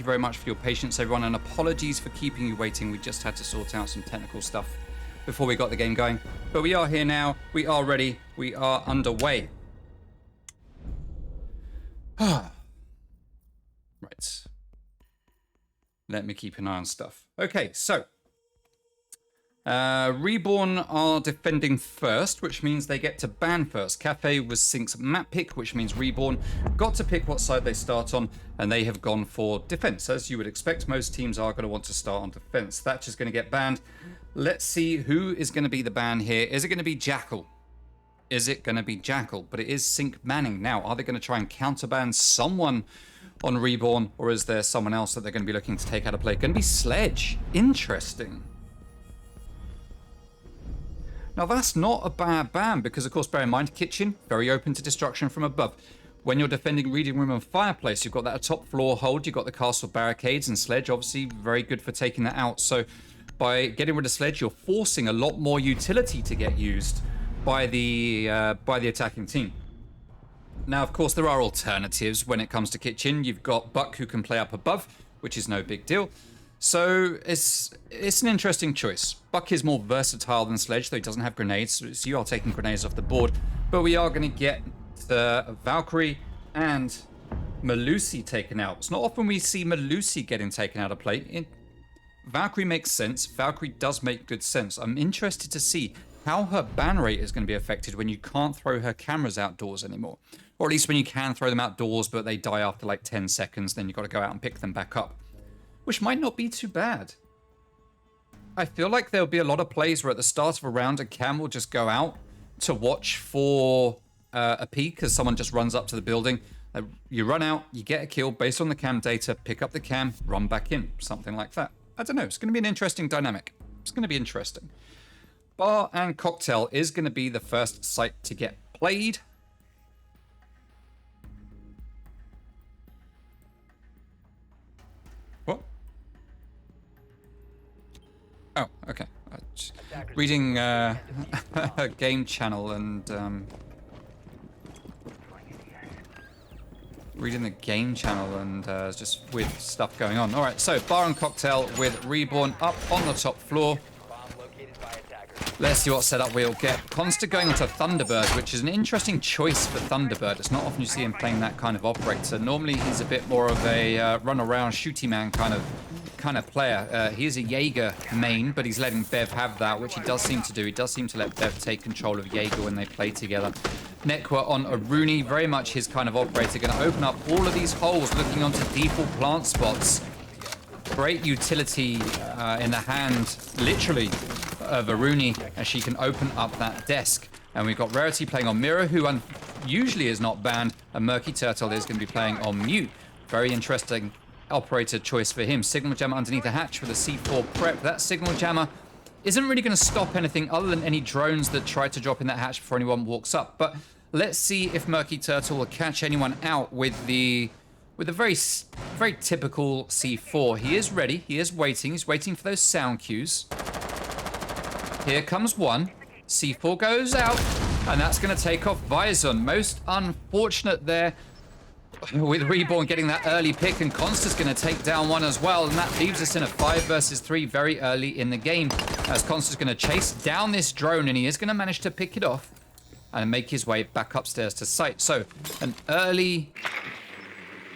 you very much for your patience, everyone, and apologies for keeping you waiting. We just had to sort out some technical stuff before we got the game going. But we are here now. We are ready. We are underway. Right. Let me keep an eye on stuff. Okay, so Reborn are defending first, which means they get to ban first. Cafe was Synq's map pick, which means Reborn got to pick what side they start on, and they have gone for defense. As you would expect, most teams are going to want to start on defense. Thatcher's going to get banned. Let's see who is going to be the ban here. Is it going to be Jackal? Is it going to be Jackal? But it is Synq manning. Now, are they going to try and counterban someone on Reborn, or is there someone else that they're going to be looking to take out of play? Going to be Sledge. Interesting. Now, that's not a bad ban because, of course, bear in mind, kitchen, very open to destruction from above. When you're defending reading room and fireplace, you've got that top floor hold, you've got the castle barricades, and Sledge, obviously, very good for taking that out. So by getting rid of Sledge, you're forcing a lot more utility to get used by the attacking team. Now, of course, there are alternatives when it comes to kitchen. You've got Buck, who can play up above, which is no big deal. So it's an interesting choice. Buck is more versatile than Sledge, though he doesn't have grenades, so you are taking grenades off the board. But we are going to get the Valkyrie and Melusi taken out. It's not often we see Melusi getting taken out of play. Valkyrie makes sense. Valkyrie does make good sense. I'm interested to see how her ban rate is going to be affected when you can't throw her cameras outdoors anymore. Or at least when you can throw them outdoors, but they die after like 10 seconds, then you've got to go out and pick them back up. Which might not be too bad. I feel like there'll be a lot of plays where at the start of a round, a cam will just go out to watch for a peek as someone just runs up to the building. You run out, you get a kill based on the cam data, pick up the cam, run back in, something like that. I don't know, it's going to be an interesting dynamic. It's going to be interesting. Bar and Cocktail is going to be the first site to get played. What? Oh, okay. Reading a game channel and reading the game channel and just with stuff going on. All right, so Bar and Cocktail with Reborn up on the top floor. Let's see what setup we'll get. Consta going onto Thunderbird, which is an interesting choice for Thunderbird. It's not often you see him playing that kind of operator. Normally he's a bit more of a run around, shooty man kind of player. He is a Jaeger main, but he's letting Bev have that, which he does seem to do. He does seem to let Bev take control of Jaeger when they play together. Nekwa on Aruni, very much his kind of operator. Going to open up all of these holes, looking onto default plant spots. Great utility in the hand, literally, of Aruni, as she can open up that desk. And we've got Rarity playing on Mirror, who usually is not banned, and Murky Turtle is going to be playing on Mute. Very interesting operator choice for him. Signal Jammer underneath the hatch with a C4 prep. That Signal Jammer isn't really going to stop anything other than any drones that try to drop in that hatch before anyone walks up. But let's see if Murky Turtle will catch anyone out with a very typical C4. He is ready. He is waiting. He's waiting for those sound cues. Here comes one. C4 goes out, and that's going to take off Vizon. Most unfortunate there with Reborn getting that early pick, and Consta's going to take down one as well, and that leaves us in a 5 versus 3 very early in the game, as Consta's going to chase down this drone, and he is going to manage to pick it off and make his way back upstairs to site. So an early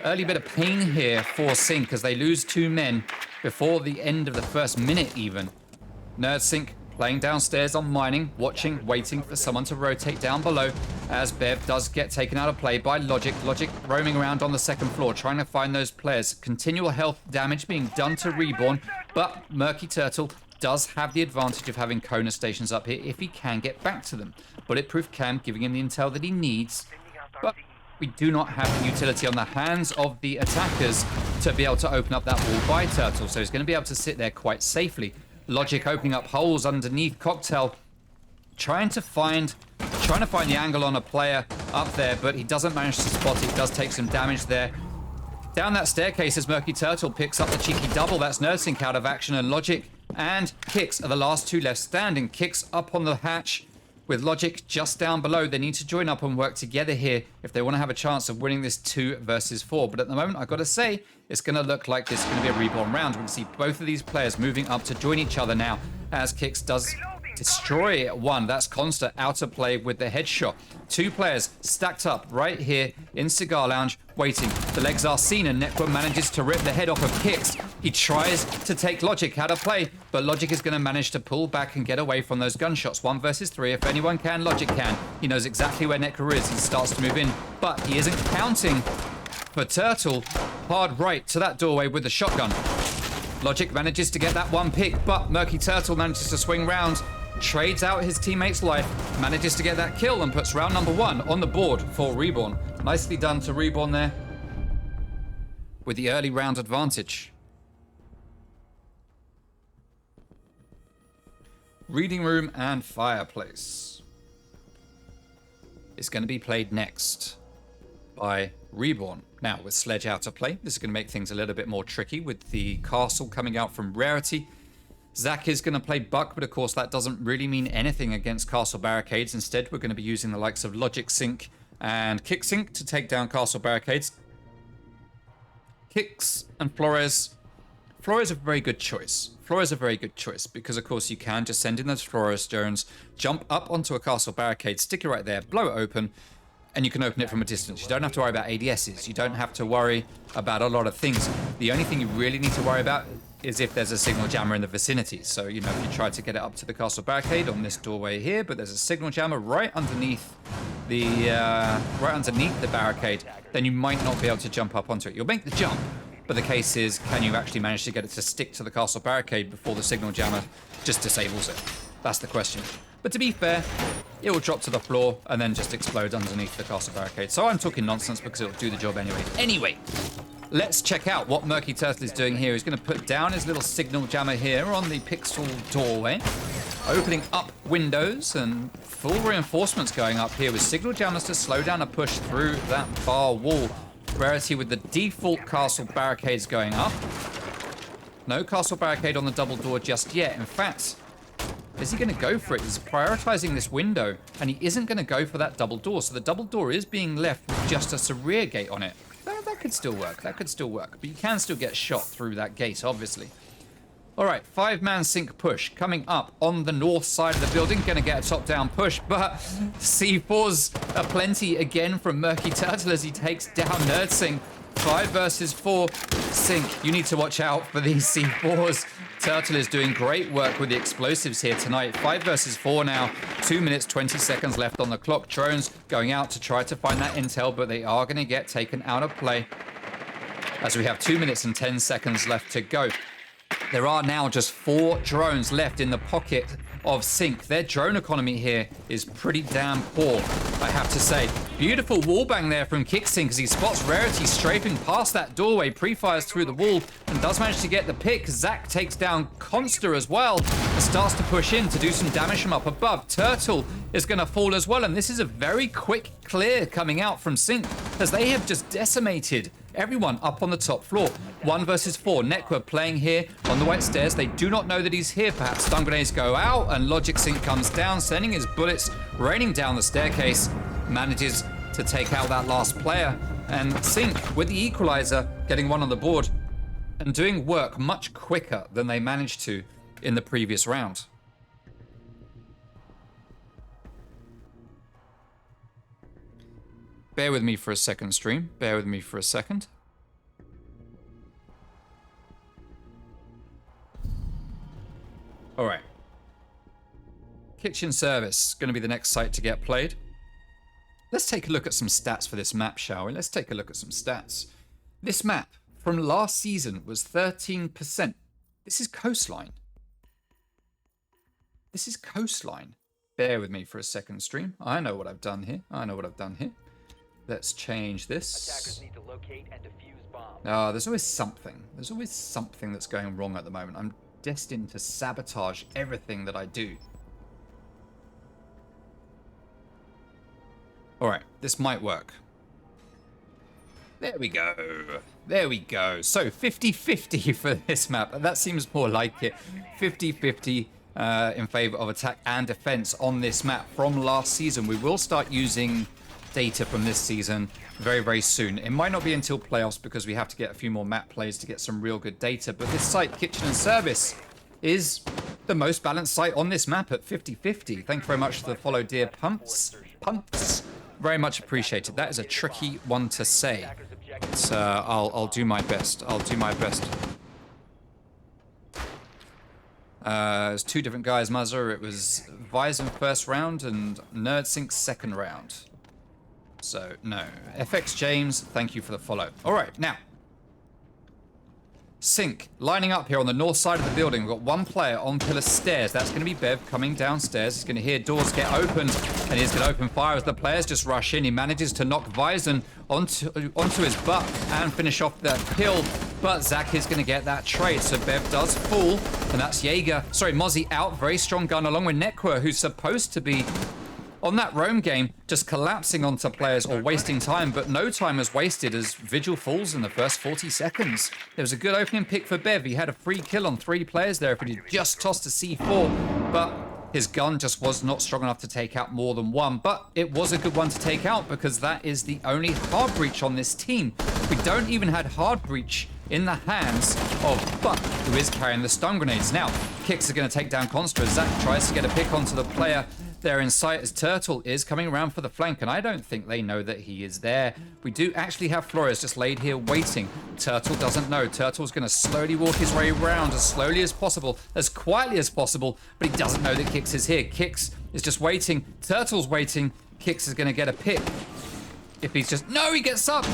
bit of pain here for Synq as they lose 2 men before the end of the first minute even. Nerd Synq playing downstairs on mining, watching, waiting for someone to rotate down below as Bev does get taken out of play by Logic. Logic roaming around on the second floor, trying to find those players. Continual health damage being done to Reborn, but Murky Turtle does have the advantage of having Kona stations up here if he can get back to them. Bulletproof Cam giving him the intel that he needs, but we do not have the utility on the hands of the attackers to be able to open up that wall by Turtle, so he's going to be able to sit there quite safely. Logic opening up holes underneath Cocktail, trying to find the angle on a player up there, but he doesn't manage to spot it. He does take some damage there. Down that staircase as Murky Turtle picks up the cheeky double. That's Nursing out of action, and Logic and Kix are the last 2 left standing. Kix up on the hatch, with Logic just down below. They need to join up and work together here if they want to have a chance of winning this 2 versus 4. But at the moment, I've got to say, it's going to look like this is going to be a Reborn round. We can see both of these players moving up to join each other now as Kix does destroy one. That's Consta out of play with the headshot. 2 players stacked up right here in Cigar Lounge waiting. The legs are seen and Nekwa manages to rip the head off of Kix. He tries to take Logic out of play, but Logic is going to manage to pull back and get away from those gunshots. 1 versus 3. If anyone can, Logic can. He knows exactly where Nekwa is. He starts to move in, but he isn't counting for Turtle. Hard right to that doorway with the shotgun. Logic manages to get that one pick, but Murky Turtle manages to swing round, trades out his teammate's life, manages to get that kill and puts round number 1 on the board for Reborn. Nicely done to Reborn there with the early round advantage. Reading Room and Fireplace is going to be played next by Reborn. Now, with Sledge out of play, this is going to make things a little bit more tricky with the castle coming out from Rarity. Zach is going to play Buck, but of course that doesn't really mean anything against Castle Barricades. Instead, we're going to be using the likes of Logic Synq and Kick Synq to take down Castle Barricades. Kix and Flores. Flores a very good choice. Flores a very good choice because, of course, you can just send in those Flores stones, jump up onto a Castle Barricade, stick it right there, blow it open, and you can open it from a distance. You don't have to worry about ADSs. You don't have to worry about a lot of things. The only thing you really need to worry about is if there's a signal jammer in the vicinity. So, you know, if you try to get it up to the Castle Barricade on this doorway here, but there's a signal jammer right underneath the barricade, then you might not be able to jump up onto it. You'll make the jump, but the case is, can you actually manage to get it to stick to the Castle Barricade before the signal jammer just disables it? That's the question. But to be fair, it will drop to the floor and then just explode underneath the Castle Barricade. So I'm talking nonsense because it'll do the job anyway. Anyway, let's check out what Murky Turtle is doing here. He's going to put down his little signal jammer here on the pixel doorway, opening up windows and full reinforcements going up here with signal jammers to slow down a push through that bar wall. Rarity with the default Castle Barricades going up. No Castle Barricade on the double door just yet. In fact, is he going to go for it? He's prioritizing this window, and he isn't going to go for that double door. So the double door is being left with just a rear gate on it. That could still work. That could still work. But you can still get shot through that gate, obviously. All right, 5-man Synq push coming up on the north side of the building. Going to get a top-down push, but C4's aplenty again from Murky Turtle as he takes down NerdSync. 5 versus 4. Synq, you need to watch out for these C4s. Turtle is doing great work with the explosives here tonight. 5 versus 4 now. 2 minutes, 20 seconds left on the clock. Drones going out to try to find that intel, but they are going to get taken out of play as we have 2 minutes and 10 seconds left to go. There are now just 4 drones left in the pocket of Synq. Their drone economy here is pretty damn poor, I have to say. Beautiful wallbang there from KickSynq as he spots Rarity strafing past that doorway, pre-fires through the wall, and does manage to get the pick. Zach takes down Consta as well and starts to push in to do some damage from up above. Turtle is going to fall as well, and this is a very quick clear coming out from Synq as they have just decimated everyone up on the top floor. 1 versus 4. Nekwa playing here on the white stairs. They do not know that he's here. Perhaps stun grenades go out and Logic Synq comes down, sending his bullets raining down the staircase. Manages to take out that last player. And Synq with the equalizer getting 1 on the board and doing work much quicker than they managed to in the previous round. Bear with me for a second, stream. Bear with me for a second. All right. Kitchen Service, going to be the next site to get played. Let's take a look at some stats for this map, shall we? Let's take a look at some stats. This map from last season was 13%. This is coastline. This is coastline. Bear with me for a second, stream. I know what I've done here. Let's change this. Attackers need to locate and defuse bombs. There's always something. There's always something that's going wrong at the moment. I'm destined to sabotage everything that I do. All right, this might work. There we go. There we go. So 50-50 for this map. That seems more like it. 50-50 in favor of attack and defense on this map from last season. We will start using data from this season very, very soon. It might not be until playoffs because we have to get a few more map plays to get some real good data, but this site, Kitchen and Service, is the most balanced site on this map at 50-50. Thank you very much for the follow, dear Pumps. Very much appreciated. That is a tricky one to say. But, I'll do my best. I'll do my best. There's two different guys, Muzzer. It was Vyzen first round and NerdSync second round. So, no. FX James, thank you for the follow. All right, now. Synq, lining up here on the north side of the building. We've got one player on pillar stairs. That's going to be Bev coming downstairs. He's going to hear doors get opened, and he's going to open fire as the players just rush in. He manages to knock Vyzen onto his butt and finish off that kill, but Zach is going to get that trade. So Bev does fall, and that's Jaeger. Sorry, Mozzie out. Very strong gun along with Nekwa, who's supposed to be on that roam game, just collapsing onto players or wasting time, but no time was wasted as Vigil falls in the first 40 seconds. It was a good opening pick for Bev. He had a free kill on 3 players there if he'd just tossed a C4, but his gun just was not strong enough to take out more than one. But it was a good one to take out because that is the only hard breach on this team. We don't even had hard breach in the hands of Buck, who is carrying the stun grenades. Now, Kicks is going to take down Consta as Zach tries to get a pick onto the player there in sight as Turtle is coming around for the flank, and I don't think they know that he is there. We do actually have Flores just laid here waiting. Turtle doesn't know. Turtle's going to slowly walk his way around as slowly as possible, as quietly as possible, but he doesn't know that Kicks is here. Kicks is just waiting. Turtle's waiting. Kicks is going to get a pick. If he's just... No, he gets up!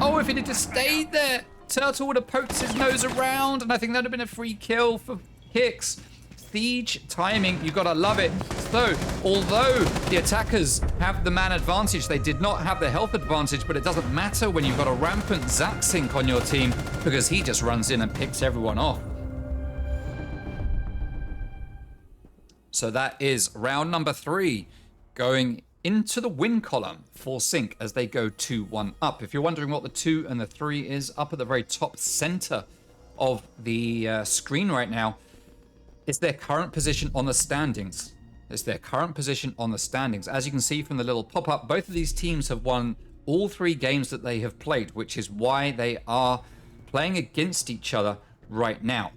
Oh, if he'd just stayed there, Turtle would have poked his nose around, and I think that would have been a free kill for Kicks. Siege timing, you gotta love it. So, although the attackers have the man advantage, they did not have the health advantage, but it doesn't matter when you've got a rampant Zach Synq on your team because he just runs in and picks everyone off. So that is round number 3 going into the win column for Synq as they go 2-1 up. If you're wondering what the 2 and the 3 is, up at the very top center of the screen right now, it's their current position on the standings. It's their current position on the standings. As you can see from the little pop-up, both of these teams have won all 3 games that they have played, which is why they are playing against each other right now.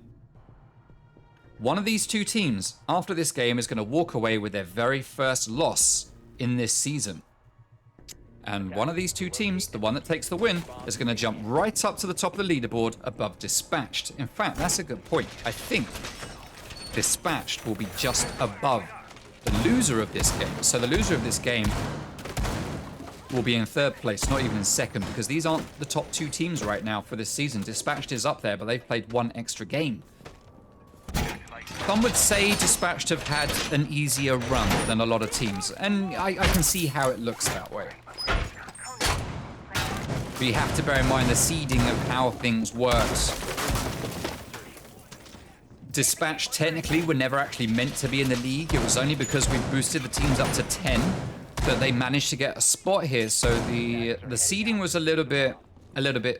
One of these 2 teams, after this game, is going to walk away with their very first loss in this season. And one of these 2 teams, the one that takes the win, is going to jump right up to the top of the leaderboard above Dispatched. In fact, that's a good point. I think Dispatched will be just above the loser of this game. So the loser of this game will be in 3rd place, not even in 2nd, because these aren't the top 2 teams right now for this season. Dispatched is up there, but they've played 1 extra game. Some would say Dispatched have had an easier run than a lot of teams, and I can see how it looks that way. But you have to bear in mind the seeding of how things works. Dispatch technically were never actually meant to be in the league. It was only because we boosted the teams up to 10 that they managed to get a spot here. So the seeding was a little bit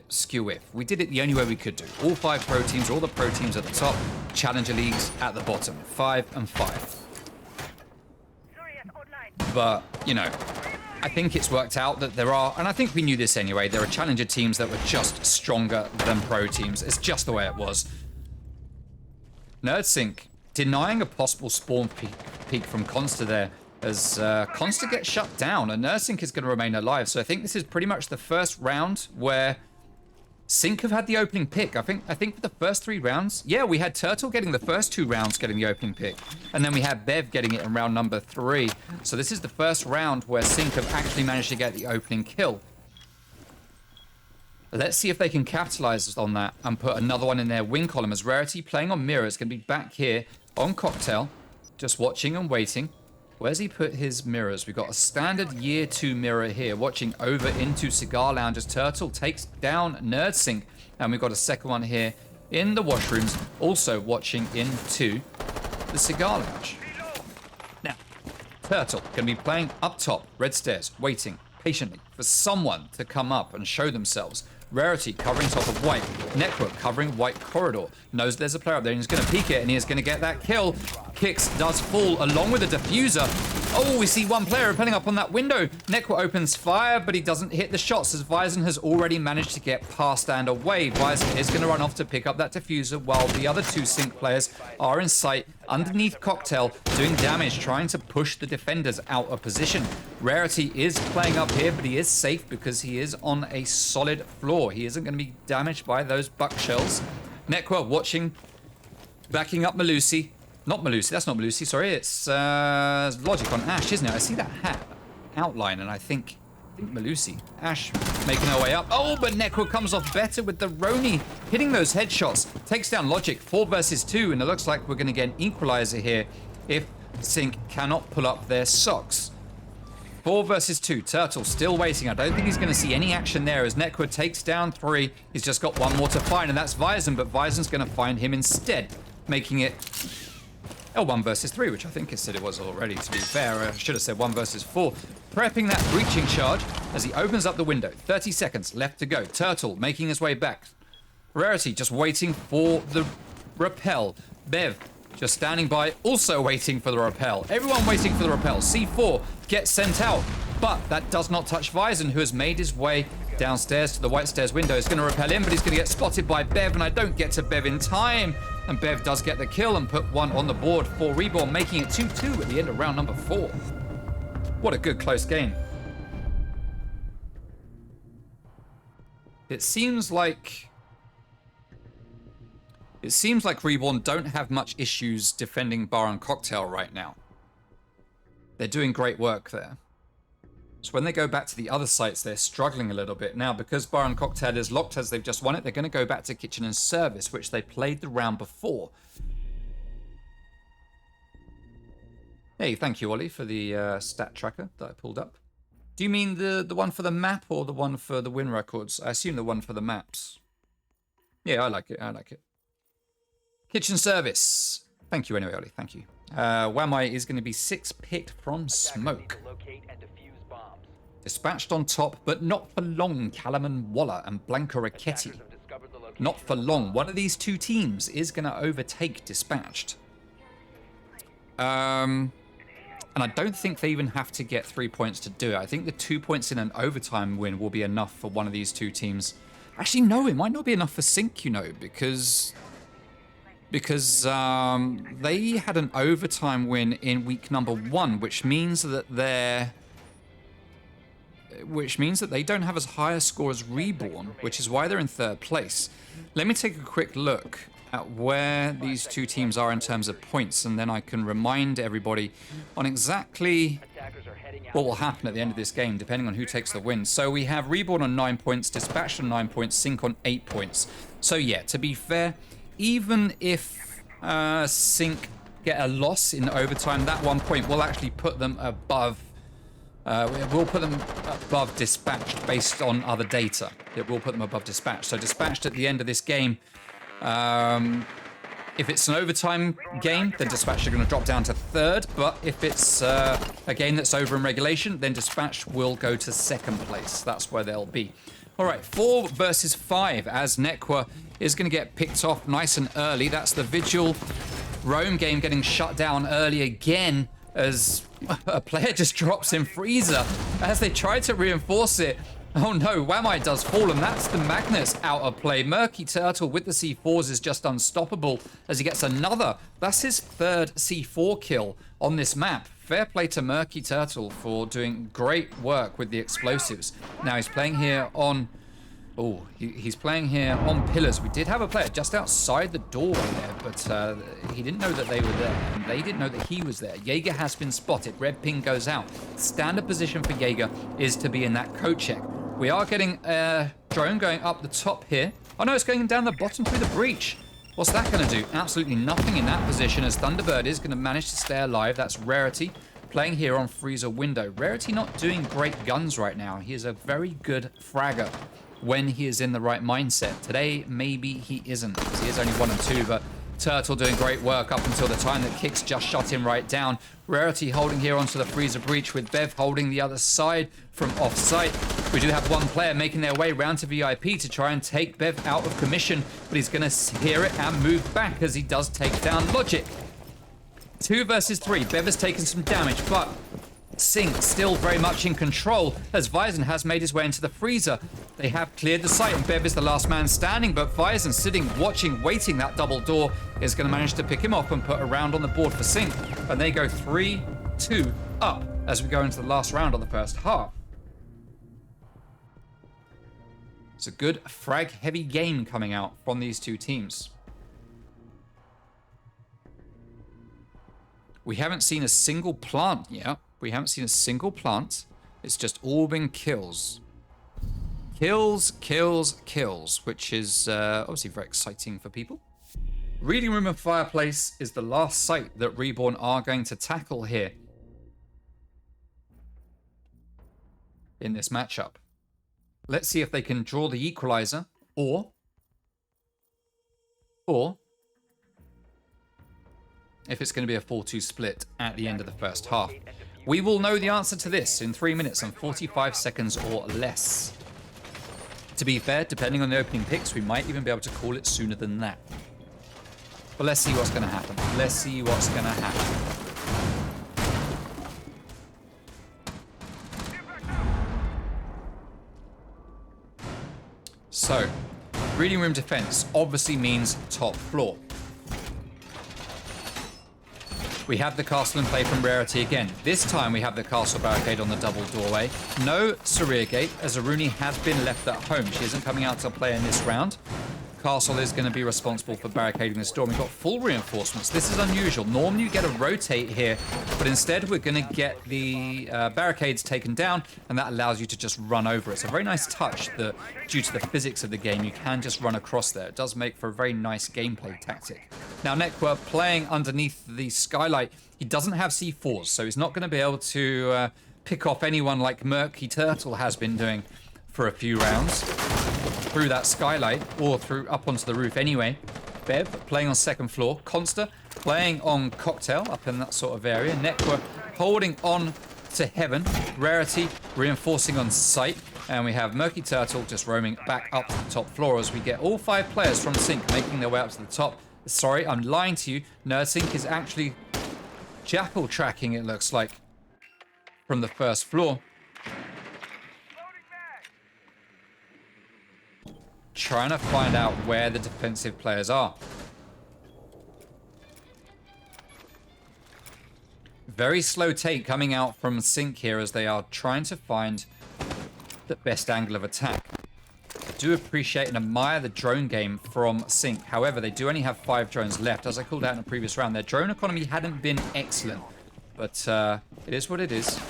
skew-if. We did it the only way we could do. All 5 pro teams, all the pro teams at the top, Challenger Leagues at the bottom, 5 and 5. But, you know, I think it's worked out that there are, and I think we knew this anyway, there are Challenger teams that were just stronger than pro teams. It's just the way it was. NerdSync denying a possible spawn peak from Consta there as Consta gets shut down and NerdSync is going to remain alive. So I think this is pretty much the first round where Synq have had the opening pick. I think for the first 3 rounds, yeah, we had Turtle getting the first 2 rounds getting the opening pick. And then we had Bev getting it in round number 3. So this is the first round where Synq have actually managed to get the opening kill. Let's see if they can capitalize on that and put another one in their win column as Rarity playing on Mirror is going to be back here on Cocktail, just watching and waiting. Where's he put his mirrors? We've got a standard year 2 mirror here, watching over into Cigar Lounge as Turtle takes down NerdSync. And we've got a second one here in the washrooms, also watching into the Cigar Lounge. Now, Turtle going to be playing up top, red stairs, waiting patiently for someone to come up and show themselves. Rarity covering top of white. Network covering white corridor. Knows there's a player up there and he's going to peek it and he is going to get that kill. Kicks does fall along with the diffuser. Oh, we see one player rappelling up on that window. Network opens fire, but he doesn't hit the shots as Vyzen has already managed to get past and away. Vyzen is going to run off to pick up that diffuser while the other two Synq players are in sight underneath Cocktail, doing damage, trying to push the defenders out of position. Rarity is playing up here, but he is safe because he is on a solid floor. He isn't going to be damaged by those buck shells. Network watching, backing up Malusi. Not Malusi, that's not Malusi, sorry. It's Logic on Ash, isn't it? I see that hat outline and I think Malusi. Ash making her way up. Oh, but Neko comes off better with the Roni hitting those headshots. Takes down Logic, 4 versus 2, and it looks like we're going to get an equalizer here if Synq cannot pull up their socks. 4 versus 2. Turtle still waiting. I don't think he's going to see any action there as Neko takes down 3. He's just got one more to find, and that's Vyzen, but Vyzen's going to find him instead, making it 1 versus 3, which I think it said it was already, to be fair. I should have said 1 versus 4. Prepping that breaching charge as he opens up the window. 30 seconds left to go. Turtle making his way back. Rarity just waiting for the rappel. Bev just standing by, also waiting for the rappel. Everyone waiting for the rappel. C4 gets sent out, but that does not touch Vyzen, who has made his way downstairs to the white stairs window. He's going to rappel in, but he's going to get spotted by Bev, and I don't get to Bev in time. And Bev does get the kill and put one on the board for Reborn, making it 2-2 at the end of round number 4. What a good close game. It seems like Reborn don't have much issues defending Bar and Cocktail right now. They're doing great work there. So when they go back to the other sites, they're struggling a little bit. Now, because Bar and Cocktail is locked as they've just won it, they're going to go back to Kitchen and Service, which they played the round before. Hey, thank you, Ollie, for the stat tracker that I pulled up. Do you mean the one for the map or the one for the win records? I assume the one for the maps. Yeah, I like it. I like it. Kitchen Service. Thank you anyway, Ollie. Thank you. Wamai is going to be 6 picked from smoke. Dispatched on top, but not for long. Callum and Waller and Blanca Ricchetti. Not for long. One of these two teams is going to overtake Dispatched. And I don't think they even have to get 3 points to do it. I think the 2 points in an overtime win will be enough for one of these two teams. Actually, no, it might not be enough for Synq, you know, because they had an overtime win in week number 1, which means that they don't have as high a score as Reborn, which is why they're in 3rd place. Let me take a quick look at where these two teams are in terms of points, and then I can remind everybody on exactly what will happen at the end of this game, depending on who takes the win. So we have Reborn on 9 points, Dispatched on 9 points, Synq on 8 points. So yeah, to be fair, even if Synq get a loss in overtime, that 1 point will actually put them above. We'll put them above Dispatched based on other data. It will put them above Dispatched. So Dispatched at the end of this game, if it's an overtime game, then Dispatched are going to drop down to 3rd. But if it's a game that's over in regulation, then Dispatched will go to 2nd place. That's where they'll be. All right, 4 versus 5 as Nekwa is going to get picked off nice and early. That's the Vigil Rome game getting shut down early again as a player just drops in freezer as they try to reinforce it. Oh no, Wamai does fall, and that's the Magnus out of play. Murky Turtle with the C4s is just unstoppable as he gets another. That's his 3rd C4 kill on this map. Fair play to Murky Turtle for doing great work with the explosives. Now he's playing here on... Oh, he's playing here on pillars. We did have a player just outside the doorway there, but he didn't know that they were there, and they didn't know that he was there. Jaeger has been spotted. Red ping goes out. Standard position for Jaeger is to be in that coat check. We are getting a drone going up the top here. Oh no, it's going down the bottom through the breach. What's that going to do? Absolutely nothing in that position as Thunderbird is going to manage to stay alive. That's Rarity playing here on Freezer window. Rarity not doing great guns right now. He is a very good fragger when he is in the right mindset. Today, maybe he isn't, because he is only 1 and 2, but Turtle doing great work up until the time that Kicks just shot him right down. Rarity holding here onto the Freezer breach with Bev holding the other side from off-site. We do have one player making their way round to VIP to try and take Bev out of commission, but he's going to hear it and move back as he does take down Logic. 2 versus 3. Bev has taken some damage, but Synq still very much in control as Vyzen has made his way into the freezer. They have cleared the site and Bev is the last man standing, but Vyzen sitting, watching, waiting that double door is going to manage to pick him off and put a round on the board for Synq. And they go 3-2 up as we go into the last round of the first half. It's a good frag-heavy game coming out from these two teams. We haven't seen a single plant yet. We haven't seen a single plant. It's just all been kills. Kills, kills, kills, which is obviously very exciting for people. Reading Room and Fireplace is the last site that Reborn are going to tackle here in this matchup. Let's see if they can draw the equalizer or if it's going to be a 4-2 split at the end of the first half. We will know the answer to this in 3 minutes and 45 seconds or less. To be fair, depending on the opening picks, we might even be able to call it sooner than that. But let's see what's going to happen. Let's see what's going to happen. So, reading room defense obviously means top floor. We have the castle in play from Rarity again. This time we have the castle barricade on the double doorway. No Saria gate, as Aruni has been left at home. She isn't coming out to play in this round. Castle is going to be responsible for barricading this door. We've got full reinforcements. This is unusual. Normally you get a rotate here, but instead we're going to get the barricades taken down, and that allows you to just run over it. It's a very nice touch that, due to the physics of the game, you can just run across there. It does make for a very nice gameplay tactic. Now, Nekwa playing underneath the skylight. He doesn't have C4s, so he's not going to be able to pick off anyone like Murky Turtle has been doing for a few rounds through that skylight, or through up onto the roof anyway. Bev playing on second floor. Consta playing on Cocktail up in that sort of area. Nekwa holding on to Heaven. Rarity reinforcing on site. And we have Murky Turtle just roaming back up to the top floor as we get all 5 players from Synq making their way up to the top. Sorry, I'm lying to you. No, Synq is actually jackal tracking, it looks like, from the first floor. Trying to find out where the defensive players are. Very slow take coming out from Synq here as they are trying to find the best angle of attack. I do appreciate and admire the drone game from Synq. However, they do only have 5 drones left. As I called out in the previous round, their drone economy hadn't been excellent. But it is what it is.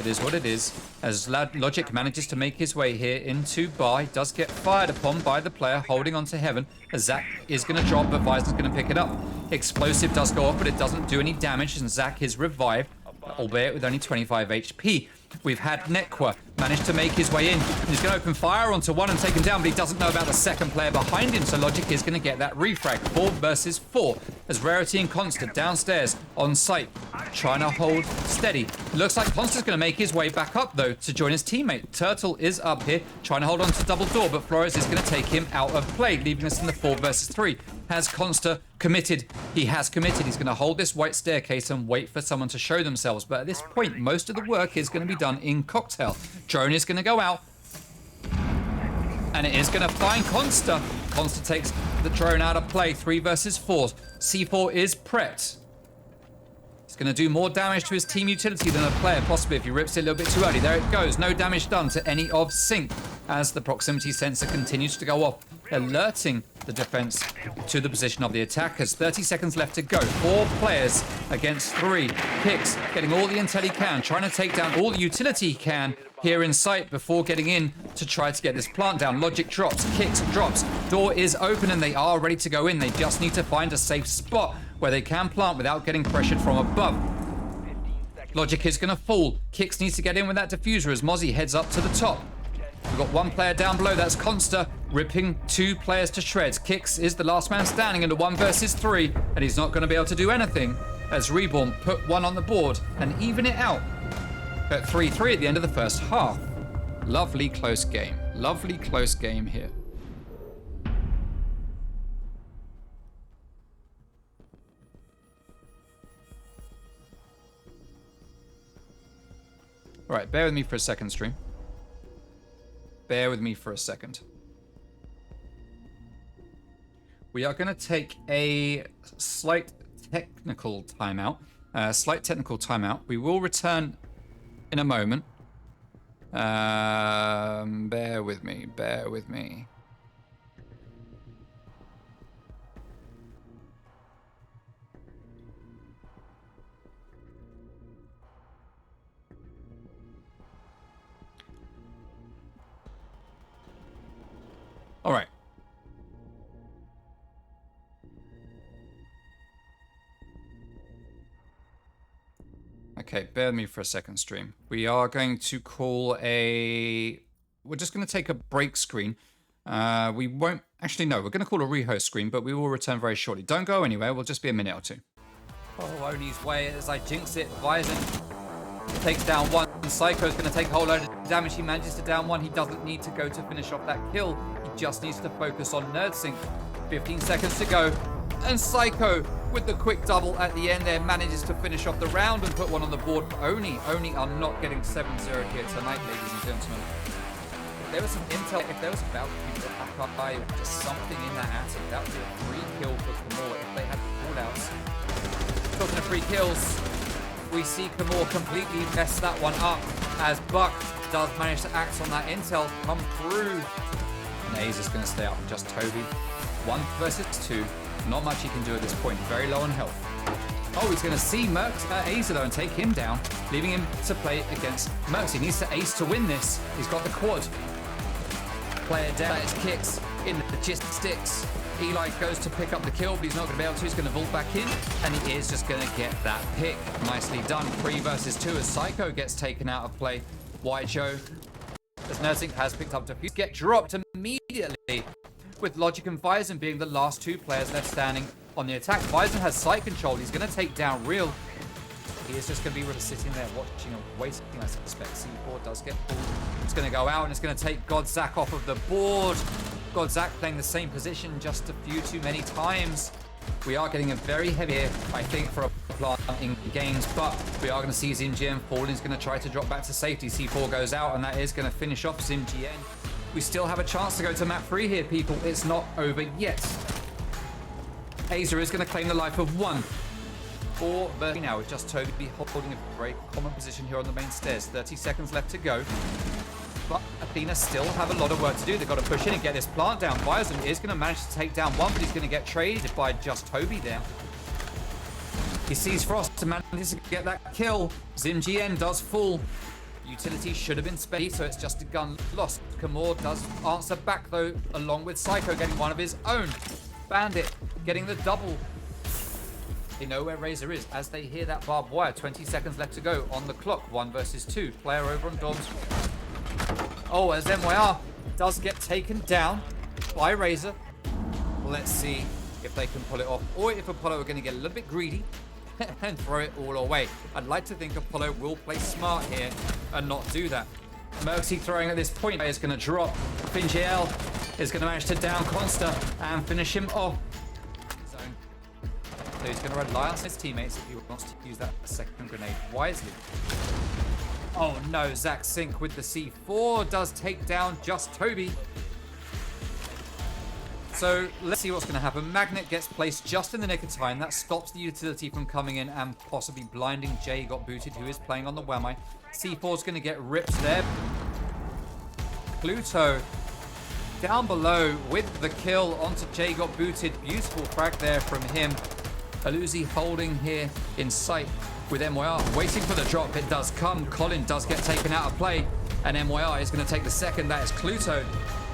It is what it is. As Logic manages to make his way here into Bar, he does get fired upon by the player holding on to Heaven. As Zach is going to drop, but Vyzen's going to pick it up. Explosive does go off, but it doesn't do any damage, and Zach is revived, albeit with only 25 HP. We've had Nekwa manage to make his way in. He's going to open fire onto one and take him down, but he doesn't know about the second player behind him, so Logic is going to get that refrag. 4 versus 4 as Rarity and Constant downstairs on site, trying to hold steady. Looks like Constant's going to make his way back up, though, to join his teammate. Turtle is up here, trying to hold on to double door, but Flores is going to take him out of play, leaving us in the 4 versus 3. Has Consta committed? He has committed. He's going to hold this white staircase and wait for someone to show themselves. But at this point, most of the work is going to be done in Cocktail. Drone is going to go out. And it is going to find Consta. Consta takes the drone out of play. 3 versus 4. C4 is prepped. It's going to do more damage to his team utility than a player, possibly if he rips it a little bit too early. There it goes. No damage done to any of Synq as the proximity sensor continues to go off, alerting the defense to the position of the attackers. 30 seconds left to go. 4 players against 3. Kicks getting all the intel he can, trying to take down all the utility he can here in sight before getting in to try to get this plant down. Logic drops, Kicks drops. Door is open and they are ready to go in. They just need to find a safe spot where they can plant without getting pressured from above. Logic is going to fall. Kicks needs to get in with that diffuser as Mozzie heads up to the top. We've got 1 player down below, that's Consta, ripping 2 players to shreds. Kicks is the last man standing in a 1 versus 3, and he's not going to be able to do anything as Reborn put 1 on the board and even it out at 3-3 at the end of the first half. Lovely close game. Lovely close game here. All right, bear with me for a second, stream. Bear with me for a second. We are going to take a slight technical timeout. We will return in a moment. Bear with me. Bear with me. All right. Okay, bear with me for a second, stream. We are going to call a... We're just going to take a break screen. We won't... Actually, no, we're going to call a rehost screen, but we will return very shortly. Don't go anywhere. We'll just be a minute or two. Oh, Oni's way as I jinx it. Bison takes down one. Psycho's going to take a whole load of damage. He manages to down one. He doesn't need to go to finish off that kill. He just needs to focus on Synq. 15 seconds to go. And Psycho, with the quick double at the end there, manages to finish off the round and put one on the board. Oni are not getting 7-0 here tonight, ladies and gentlemen. If there was some intel, if there was about to be up by just something in that attic, that would be a free kill for Kamor if they had call-outs. Talking of free kills, we see Kamor completely mess that one up as Buck does manage to act on that intel, come through. And A's is going to stay up with just Toby. 1 versus 2. Not much he can do at this point. Very low on health. Oh, he's going to see Aza though and take him down, leaving him to play against Mercs. He needs to ace to win this. He's got the quad. Player down. His kicks in the logistics. Eli goes to pick up the kill, but he's not going to be able to. He's going to vault back in, and he is just going to get that pick. Nicely done. 3 versus 2 as Psycho gets taken out of play. White Joe, as Synq has picked up defuse, get dropped immediately, with Logic and Bison being the last 2 players left standing on the attack. Bison has side control. He's going to take down Real. He is just going to be really sitting there watching and waiting, I suspect. C4 does get pulled. It's going to go out, and it's going to take Godzak off of the board. Godzak playing the same position just a few too many times. We are getting a very heavy hit, I think, for a plant in games, but we are going to see ZimGN fall. He's going to try to drop back to safety. C4 goes out, and that is going to finish off ZimGN. We still have a chance to go to map 3 here, people. It's not over yet. Aza is going to claim the life of 1. 4 versus now with just Toby holding a very common position here on the main stairs. 30 seconds left to go. But Athena still have a lot of work to do. They've got to push in and get this plant down. Bison is going to manage to take down 1, but he's going to get traded by just Toby there. He sees Frost to manage to get that kill. ZimGN does fall. Utility should have been spent, so it's just a gun lost. Kamor does answer back though, along with Psycho getting one of his own. Bandit getting the double. They know where Razor is as they hear that barbed wire. 20 seconds left to go on the clock. 1 versus 2. Player over on Doms. Oh, as MYR does get taken down by Razor. Let's see if they can pull it off, or if Apollo are going to get a little bit greedy and throw it all away. I'd like to think Apollo will play smart here and not do that. Merxy throwing at this point is going to drop. Finjael is going to manage to down Consta and finish him off. So he's going to rely on his teammates if he wants to use that second grenade wisely. Oh no, Synq with the C4 does take down just Toby. So let's see what's going to happen. Magnet gets placed just in the nick of time. That stops the utility from coming in and possibly blinding Jay got booted, who is playing on the Whammy. C4 is going to get ripped there. Pluto down below with the kill onto Jay got booted. Beautiful frag there from him. Aluzi holding here in sight with MYR. Waiting for the drop. It does come. Colin does get taken out of play. And MYR is going to take the second. That is Cluto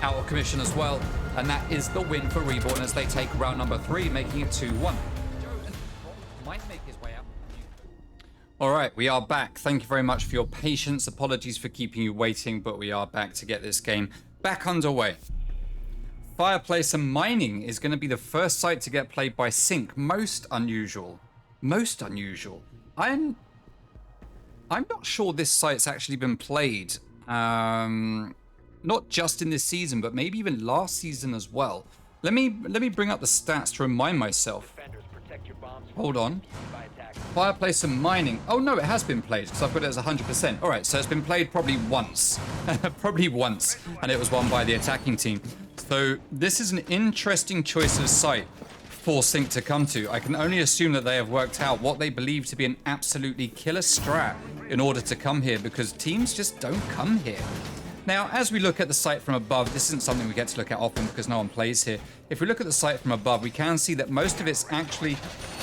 out of commission as well. And that is the win for Reborn as they take round number 3, making it 2-1. Might make his way out. All right, we are back. Thank you very much for your patience. Apologies for keeping you waiting, but we are back to get this game back underway. Fireplace and Mining is going to be the first site to get played by Synq. Most unusual. Most unusual. I'm not sure this site's actually been played. Not just in this season, but maybe even last season as well. Let me bring up the stats to remind myself. Defenders, protect your bombs from Hold on. by attackers. Fireplace and mining. Oh no, it has been played because I've got it as 100%. All right, so it's been played probably once. Probably once, and it was won by the attacking team. So this is an interesting choice of site for Synq to come to. I can only assume that they have worked out what they believe to be an absolutely killer strat in order to come here, because teams just don't come here. Now, as we look at the site from above, this isn't something we get to look at often because no one plays here. If we look at the site from above, we can see that most of it's actually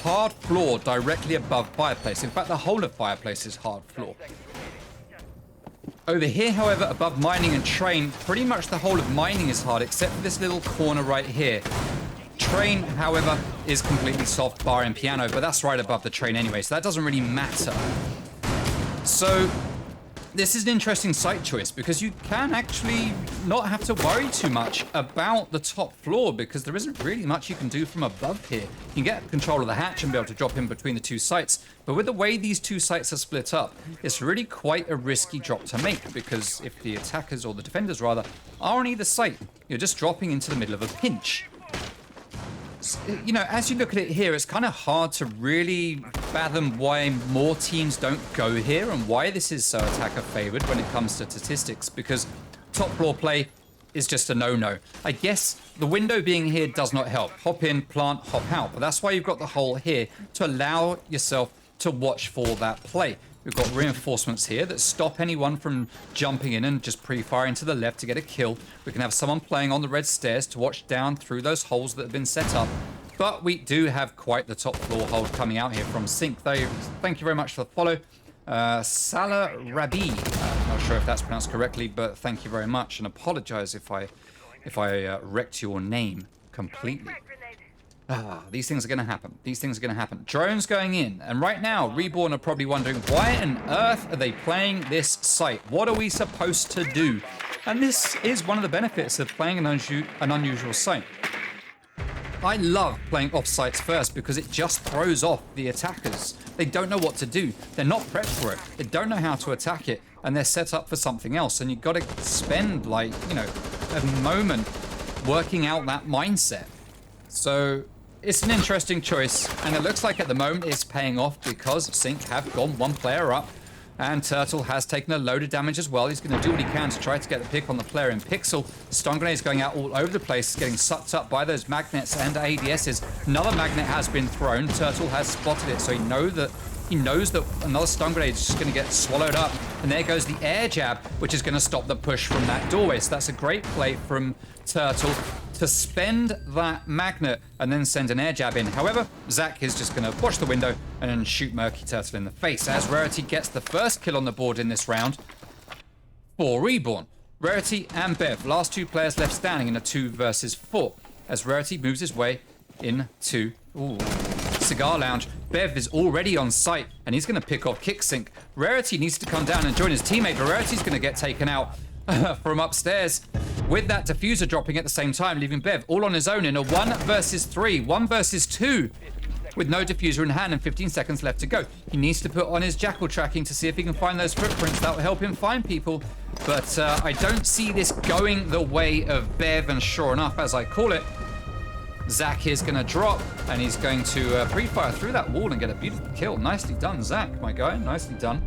hard floor directly above fireplace. In fact, the whole of fireplace is hard floor. Over here, however, above mining and train, pretty much the whole of mining is hard, except for this little corner right here. Train, however, is completely soft, bar and piano, but that's right above the train anyway, so that doesn't really matter. So this is an interesting site choice because you can actually not have to worry too much about the top floor because there isn't really much you can do from above here. You can get control of the hatch and be able to drop in between the two sites, but with the way these two sites are split up, it's really quite a risky drop to make because if the attackers, or the defenders rather, are on either site, you're just dropping into the middle of a pinch. You know, as you look at it here, it's kind of hard to really fathom why more teams don't go here and why this is so attacker favored when it comes to statistics, because top floor play is just a no-no. I guess the window being here does not help. Hop in, plant, hop out. But that's why you've got the hole here to allow yourself to watch for that play. We've got reinforcements here that stop anyone from jumping in and just pre-firing to the left to get a kill. We can have someone playing on the red stairs to watch down through those holes that have been set up. But we do have quite the top floor hold coming out here from Synq. Thank you very much for the follow. Salah Rabi. Not sure if that's pronounced correctly, but thank you very much. And apologize if I wrecked your name completely. These things are going to happen. These things are going to happen. Drones going in. And right now, Reborn are probably wondering, why on earth are they playing this site? What are we supposed to do? And this is one of the benefits of playing an unusual site. I love playing off sites first because it just throws off the attackers. They don't know what to do. They're not prepped for it. They don't know how to attack it. And they're set up for something else. And you've got to spend, like, you know, a moment working out that mindset. So it's an interesting choice, and it looks like at the moment it's paying off because Synq have gone one player up, and Turtle has taken a load of damage as well. He's going to do what he can to try to get the pick on the player in Pixel. Stun grenades going out all over the place, getting sucked up by those magnets and ADSs. Another magnet has been thrown. Turtle has spotted it, so he knows that another stun grenade is just going to get swallowed up. And there goes the air jab, which is going to stop the push from that doorway. So that's a great play from Turtle to spend that magnet and then send an air jab in. However, Zach is just going to watch the window and then shoot Murky Turtle in the face as Rarity gets the first kill on the board in this round for Reborn. Rarity and Bev, last two players left standing in a 2 versus 4 as Rarity moves his way into Cigar Lounge. Bev is already on site and he's going to pick off Kick Synq. Rarity needs to come down and join his teammate, but Rarity's going to get taken out from upstairs with that diffuser dropping at the same time, leaving Bev all on his own in a 1 versus 3, 1 versus 2 with no diffuser in hand and 15 seconds left to go. He needs to put on his jackal tracking to see if he can find those footprints. That will help him find people, but I don't see this going the way of Bev, and sure enough, as I call it, Zach is going to drop and he's going to pre-fire through that wall and get a beautiful kill. Nicely done, Zach, my guy, nicely done.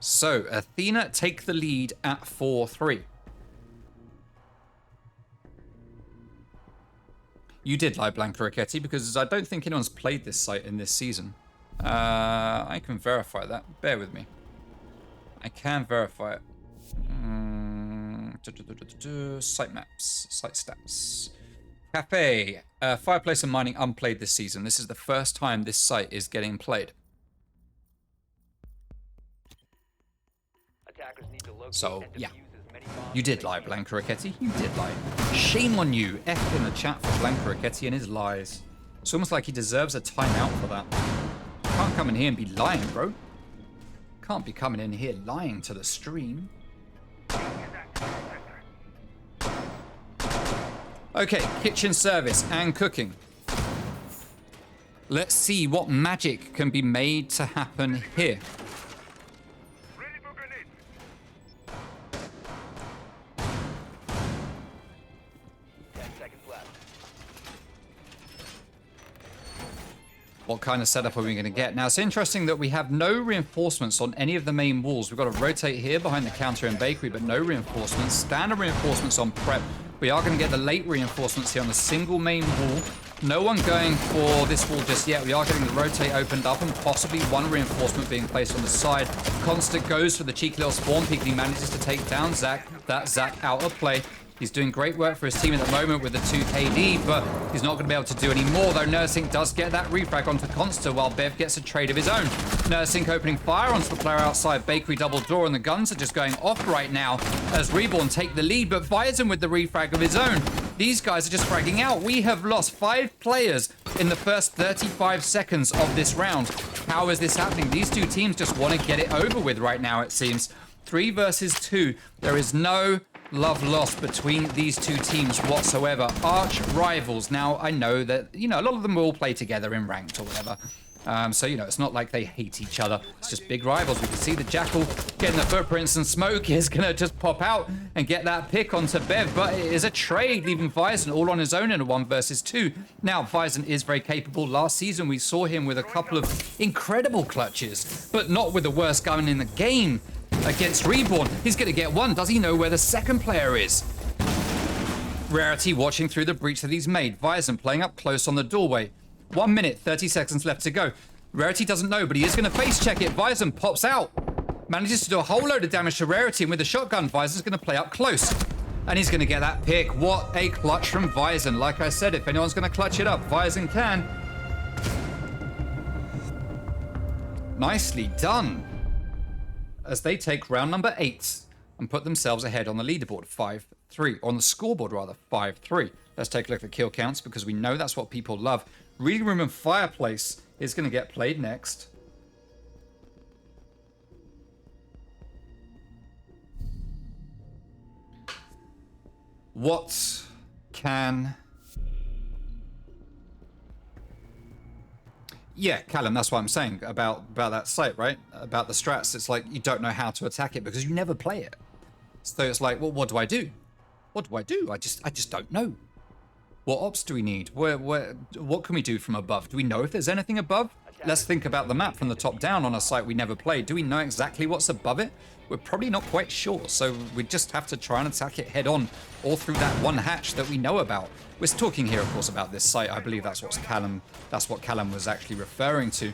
So, Athena take the lead at 4-3. You did lie, Blanca Ricchetti, because I don't think anyone's played this site in this season. I can verify that. Bear with me. I can verify it. Site maps, site stats. Cafe, Fireplace and Mining unplayed this season. This is the first time this site is getting played. So, yeah. You did lie, Blanca Ricchetti. You did lie. Shame on you. F in the chat for Blanca Ricchetti and his lies. It's almost like he deserves a timeout for that. Can't come in here and be lying, bro. Can't be coming in here lying to the stream. Okay, kitchen service and cooking. Let's see what magic can be made to happen here. seconds left. What kind of setup are we going to get? Now, it's interesting that we have no reinforcements on any of the main walls. We've got to rotate here behind the counter and bakery, but no reinforcements. Standard reinforcements on prep. We are going to get the late reinforcements here on the single main wall. No one going for this wall just yet. We are getting the rotate opened up and possibly one reinforcement being placed on the side. Constant goes for the cheeky little spawn peek and he manages to take down Zach. That's Zach out of play. He's doing great work for his team at the moment with the 2 KD, but he's not going to be able to do any more, though Synq does get that refrag onto Consta while Bev gets a trade of his own. Synq opening fire onto the player outside. Bakery double door, and the guns are just going off right now as Reborn take the lead, but Visor with the refrag of his own. These guys are just fragging out. We have lost 5 players in the first 35 seconds of this round. How is this happening? These two teams just want to get it over with right now, it seems. 3 versus 2. There is no love lost between these two teams whatsoever. Arch rivals. Now, I know that, a lot of them will play together in ranked or whatever. So, it's not like they hate each other. It's just big rivals. We can see the Jackal getting the footprints, and Smoke is going to just pop out and get that pick onto Bev. But it is a trade, leaving Vyzen all on his own in a 1 versus 2. Now, Vyzen is very capable. Last season, we saw him with a couple of incredible clutches, but not with the worst gun in the game. Against Reborn, he's going to get one. Does he know where the second player is? Rarity watching through the breach that he's made. Vyzen playing up close on the doorway. 1 minute, 30 seconds left to go. Rarity doesn't know, but he is going to face check it. Vyzen pops out. Manages to do a whole load of damage to Rarity, and with the shotgun, Vyzen's going to play up close. And he's going to get that pick. What a clutch from Vyzen. Like I said, if anyone's going to clutch it up, Vyzen can. Nicely done. As they take round number 8 and put themselves ahead on the leaderboard, 5-3. On the scoreboard, rather, 5-3. Let's take a look at kill counts because we know that's what people love. Reading Room and Fireplace is going to get played next. What can... Yeah, Callum, that's what I'm saying about that site, right? About the strats. It's like you don't know how to attack it because you never play it. So it's like, well, what do I do? What do I do? I just don't know. What ops do we need? What can we do from above? Do we know if there's anything above? Let's think about the map from the top down on a site we never played. Do we know exactly what's above it? We're probably not quite sure, so we just have to try and attack it head on, all through that one hatch that we know about. We're talking here, of course, about this site. I believe that's what Callum was actually referring to.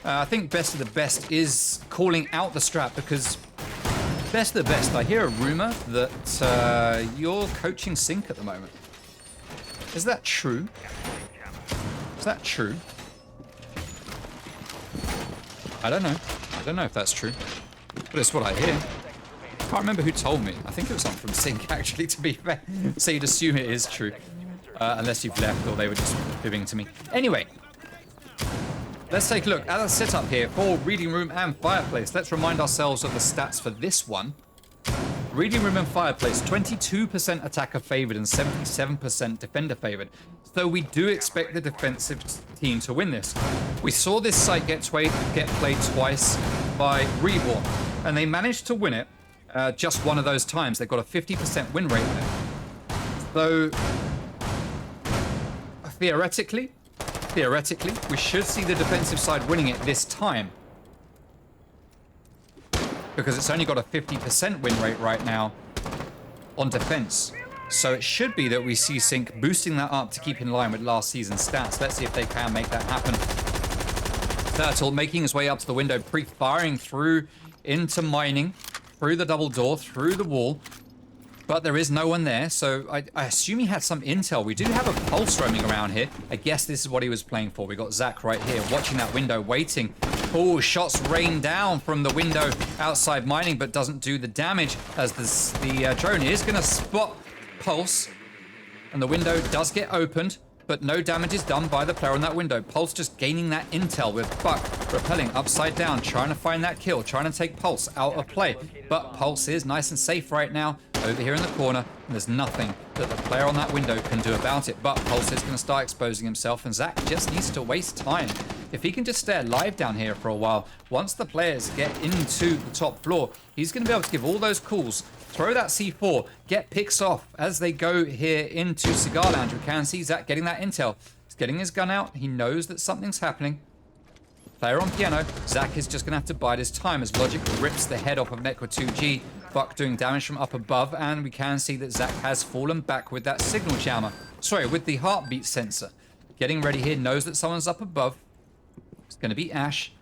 I think best of the best is calling out the strat because best of the best. I hear a rumor that you're coaching Synq at the moment. Is that true? Is that true? I don't know. I don't know if that's true, but it's what I hear. I can't remember who told me. I think it was someone from Synq, actually, to be fair. So you'd assume it is true. Unless you've left or they were just fibbing to me. Anyway, let's take a look at the setup here for Reading Room and Fireplace. Let's remind ourselves of the stats for this one. Reading Room and Fireplace, 22% attacker favored and 77% defender favored. So we do expect the defensive team to win this. We saw this site get played twice by Reborn, and they managed to win it just one of those times. They've got a 50% win rate there. So theoretically, we should see the defensive side winning it this time, because it's only got a 50% win rate right now on defense. So it should be that we see Synq boosting that up to keep in line with last season's stats. Let's see if they can make that happen. Turtle making his way up to the window, pre-firing through into mining, through the double door, through the wall. But there is no one there, so I assume he had some intel. We do have a pulse roaming around here. I guess this is what he was playing for. We got Zach right here, watching that window, waiting. Oh, shots rain down from the window outside mining, but doesn't do the damage as the drone is going to spot Pulse. And the window does get opened, but no damage is done by the player on that window. Pulse just gaining that intel with Buck repelling upside down, trying to find that kill, trying to take Pulse out of play. But Pulse is nice and safe right now over here in the corner, and there's nothing that the player on that window can do about it. But Pulse is going to start exposing himself, and Zach just needs to waste time. If he can just stay alive down here for a while, once the players get into the top floor, he's going to be able to give all those calls Throw that C4. Get picks off as they go here into Cigar Lounge. We can see Zach getting that intel. He's getting his gun out. He knows that something's happening. Player on piano. Zach is just going to have to bide his time as Logic rips the head off of Necro 2G. Buck doing damage from up above, and we can see that Zach has fallen back with that signal jammer. Sorry, with the heartbeat sensor. Getting ready here, knows that someone's up above. It's going to be Ash.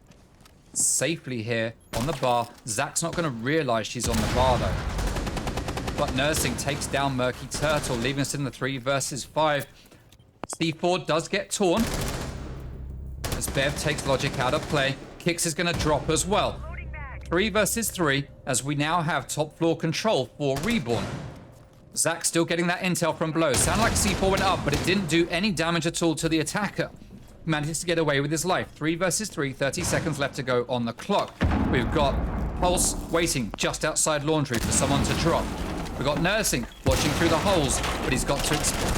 Safely here on the bar. Zach's not going to realize she's on the bar though. But Nursing takes down Murky Turtle, leaving us in the 3 versus 5. C4 does get torn. As Bev takes Logic out of play. Kix is going to drop as well. 3 versus 3, as we now have top floor control for Reborn. Zach still getting that intel from below. Sounded like C4 went up, but it didn't do any damage at all to the attacker. Manages to get away with his life. 3 versus 3, 30 seconds left to go on the clock. We've got Pulse waiting just outside Laundry for someone to drop. We've got Nursing watching through the holes, but he's got to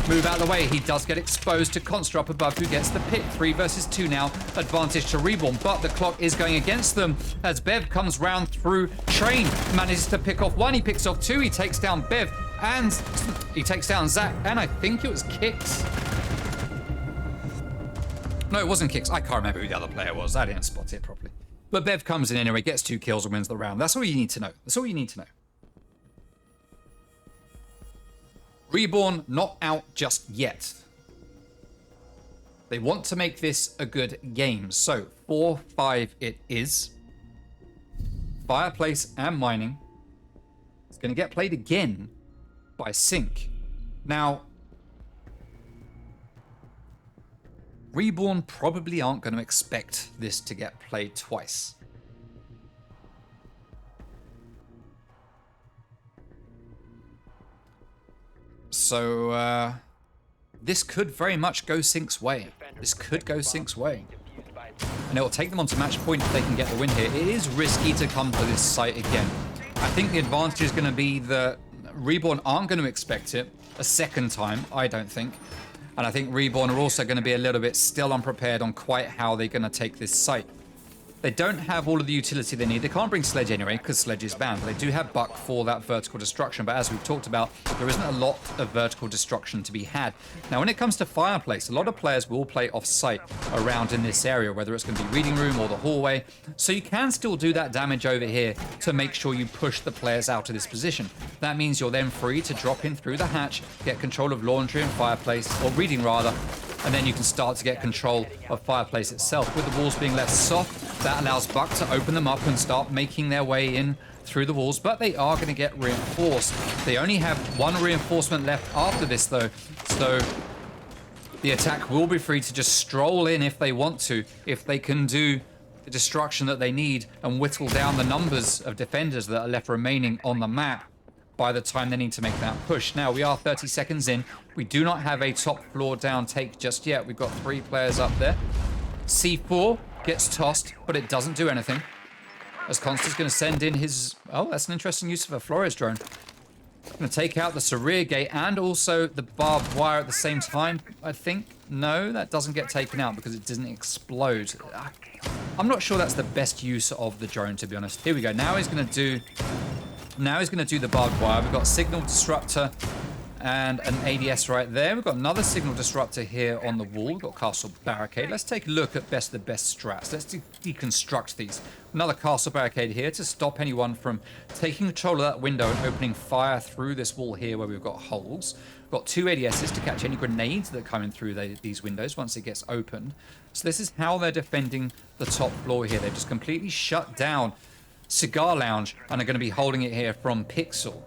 move out of the way. He does get exposed to Conster up above, who gets the pick. 3 versus 2 now. Advantage to Reborn, but the clock is going against them as Bev comes round through Train. Manages to pick off 1. He picks off 2. He takes down Bev, and he takes down Zach, and I think it was Kix. No, it wasn't Kix. I can't remember who the other player was. I didn't spot it properly. But Bev comes in anyway, gets 2 kills and wins the round. That's all you need to know. That's all you need to know. Reborn not out just yet. They want to make this a good game. So 4-5 it is. Fireplace and Mining. It's going to get played again by Synq. Now, Reborn probably aren't going to expect this to get played twice. So, this could very much go Synq's way. This could go Synq's way. And it will take them on to match point if they can get the win here. It is risky to come to this site again. I think the advantage is going to be that Reborn aren't going to expect it a second time, I don't think. And I think Reborn are also going to be a little bit still unprepared on quite how they're going to take this site. They don't have all of the utility they need. They can't bring Sledge anyway, because Sledge is banned. But they do have Buck for that vertical destruction. But as we've talked about, there isn't a lot of vertical destruction to be had. Now, when it comes to Fireplace, a lot of players will play off-site around in this area, whether it's going to be Reading Room or the hallway. So you can still do that damage over here to make sure you push the players out of this position. That means you're then free to drop in through the hatch, get control of Laundry and Fireplace, or Reading rather, and then you can start to get control of Fireplace itself. With the walls being left soft, that allows Buck to open them up and start making their way in through the walls, but they are going to get reinforced. They only have 1 reinforcement left after this though, so the attack will be free to just stroll in if they want to, if they can do the destruction that they need and whittle down the numbers of defenders that are left remaining on the map by the time they need to make that push. Now, we are 30 seconds in. We do not have a top floor down take just yet. We've got 3 players up there. C4 gets tossed, but it doesn't do anything. As Conster's going to send in his... Oh, that's an interesting use of a Flores drone. Going to take out the Sarir gate and also the barbed wire at the same time, I think. No, that doesn't get taken out because it doesn't explode. I'm not sure that's the best use of the drone, to be honest. Here we go. Now he's going to do the barbed wire. We've got Signal Disruptor and an ADS right there. We've got another Signal Disruptor here on the wall. We've got Castle Barricade. Let's take a look at the best strats. Let's deconstruct these. Another Castle Barricade here to stop anyone from taking control of that window and opening fire through this wall here where we've got holes. We've got 2 ADSs to catch any grenades that are coming through these windows once it gets opened. So this is how they're defending the top floor here. They've just completely shut down Cigar Lounge and are going to be holding it here from Pixel.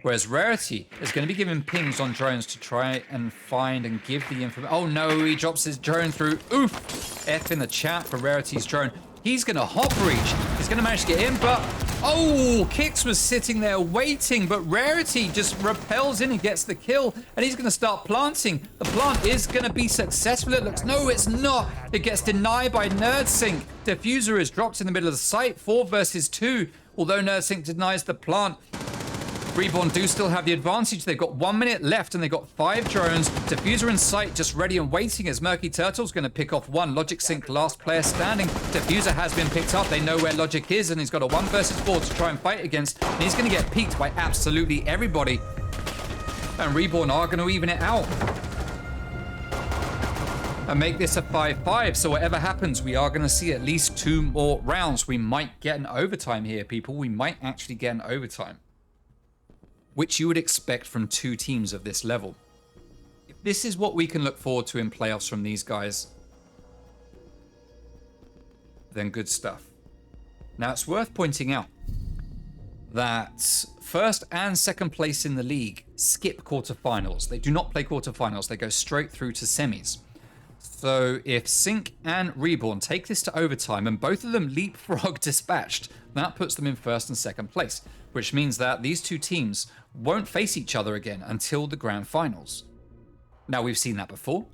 Whereas Rarity is going to be giving pings on drones to try and find and give the information. Oh no, he drops his drone through. Oof! F in the chat for Rarity's drone. He's going to hop breach. He's going to manage to get in, but... Oh, Kix was sitting there waiting, but Rarity just repels in and gets the kill, and he's going to start planting. The plant is going to be successful, it looks. No, it's not. It gets denied by NerdSync. Diffuser is dropped in the middle of the site. 4 versus 2, although NerdSync denies the plant. Reborn do still have the advantage. They've got 1 minute left and they've got 5 drones. Diffuser in sight, just ready and waiting as Murky Turtle's going to pick off one. Logic Synq, last player standing. Diffuser has been picked up. They know where Logic is and he's got a 1 versus 4 to try and fight against. And he's going to get peeked by absolutely everybody. And Reborn are going to even it out. And make this a 5-5. So whatever happens, we are going to see at least 2 more rounds. We might get an overtime here, people. We might actually get an overtime, which you would expect from 2 teams of this level. If this is what we can look forward to in playoffs from these guys, then good stuff. Now, it's worth pointing out that first and second place in the league skip quarterfinals. They do not play quarterfinals. They go straight through to semis. So if Synq and Reborn take this to overtime and both of them leapfrog dispatched, that puts them in first and second place, which means that these 2 teams won't face each other again until the grand finals. Now, we've seen that before.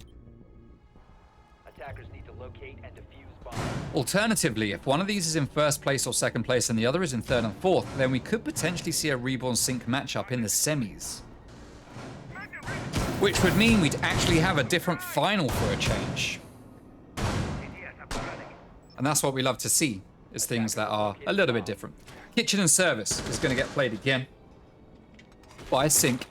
Attackers need to locate and defuse bombs. Alternatively, if one of these is in first place or second place and the other is in third and fourth, then we could potentially see a Reborn Synq matchup in the semis, which would mean we'd actually have a different final for a change. And that's what we love to see, is things that are a little bit different. Kitchen and Service is going to get played again by Synq.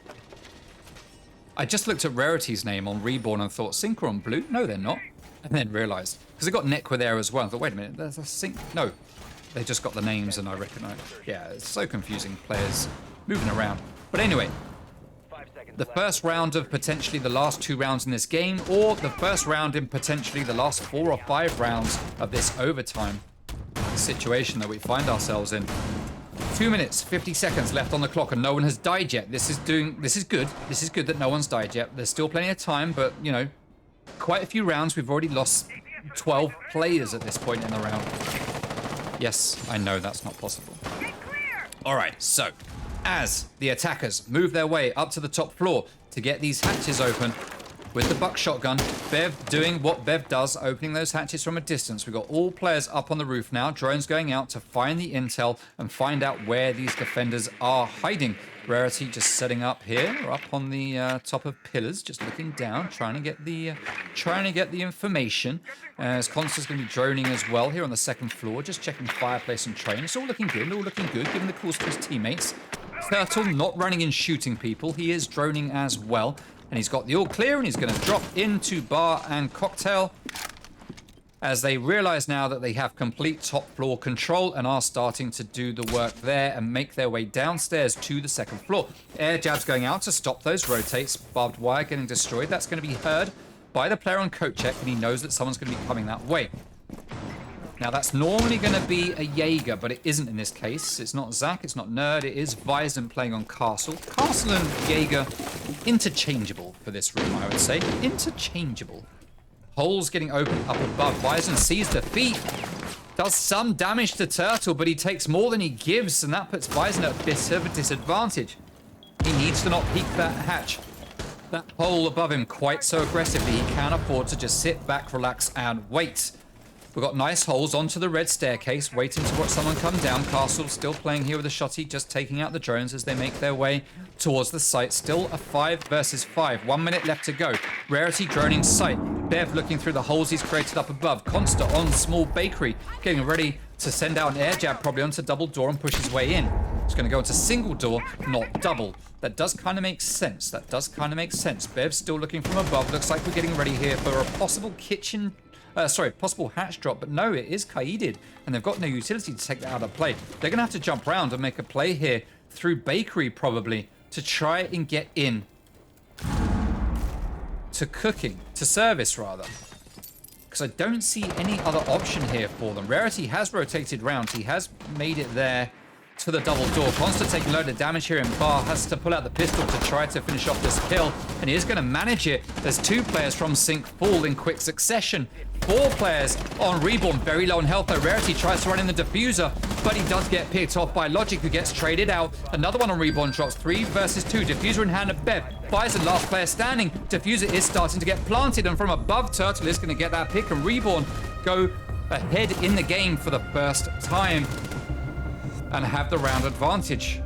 I just looked at Rarity's name on Reborn and thought, Synq are on blue? No, they're not. And then realized, because they got Nekwa there as well. I thought, wait a minute, there's a Synq. No, they just got the names and I recognize. Yeah, it's so confusing, players moving around. But anyway, the first round of potentially the last 2 rounds in this game, or the first round in potentially the last 4 or 5 rounds of this overtime situation that we find ourselves in. 2 minutes, 50 seconds left on the clock and no one has died yet. This is good. This is good that no one's died yet. There's still plenty of time, but you know, quite a few rounds. We've already lost 12 players at this point in the round. Yes, I know that's not possible. All right, so as the attackers move their way up to the top floor to get these hatches open with the buck shotgun, Bev doing what Bev does, opening those hatches from a distance. We've got all players up on the roof now, drones going out to find the intel and find out where these defenders are hiding. Rarity just setting up here, up on the top of pillars, just looking down, trying to get the information. As Consta's going to be droning as well here on the second floor, just checking fireplace and train. It's all looking good, giving the calls to his teammates. Turtle not running and shooting people. He is droning as well. And he's got the all clear and he's going to drop into bar and cocktail as they realize now that they have complete top floor control and are starting to do the work there and make their way downstairs to the second floor. Air jabs going out to stop those rotates. Barbed wire getting destroyed. That's going to be heard by the player on coat check and he knows that someone's going to be coming that way. Now, that's normally going to be a Jaeger, but it isn't in this case. It's not Zach, it's not Nerd, it is Vizon playing on Castle. Castle and Jaeger, interchangeable for this room, I would say. Interchangeable. Holes getting opened up above. Vizon sees the feet. Does some damage to Turtle, but he takes more than he gives, and that puts Vizon at a bit of a disadvantage. He needs to not peek that hatch, that hole above him quite so aggressively. He can't afford to just sit back, relax, and wait. We've got nice holes onto the red staircase, waiting to watch someone come down. Castle still playing here with a shotty, just taking out the drones as they make their way towards the site. Still a 5 versus 5. 1 minute left to go. Rarity droning sight. Bev looking through the holes he's created up above. Consta on small bakery, getting ready to send out an air jab probably onto double door and push his way in. It's going to go into single door, not double. That does kind of make sense. Bev's still looking from above. Looks like we're getting ready here for a possible kitchen... possible hatch drop, but no, it is kaided, and they've got no utility to take that out of play. They're going to have to jump around and make a play here through bakery, probably, to try and get in to cooking, to service, rather. Because I don't see any other option here for them. Rarity has rotated round. He has made it there to the double door. Consta taking a load of damage here in bar, has to pull out the pistol to try to finish off this kill, and he is going to manage it. There's 2 players from Synq fall in quick succession. 4 players on Reborn, very low on health though. Rarity tries to run in the diffuser, but he does get picked off by Logic, who gets traded out. Another one on Reborn drops. 3 versus 2. Diffuser in hand of Bev. Bison, last player standing. Diffuser is starting to get planted, and from above, Turtle is going to get that pick, and Reborn go ahead in the game for the first time and have the round advantage.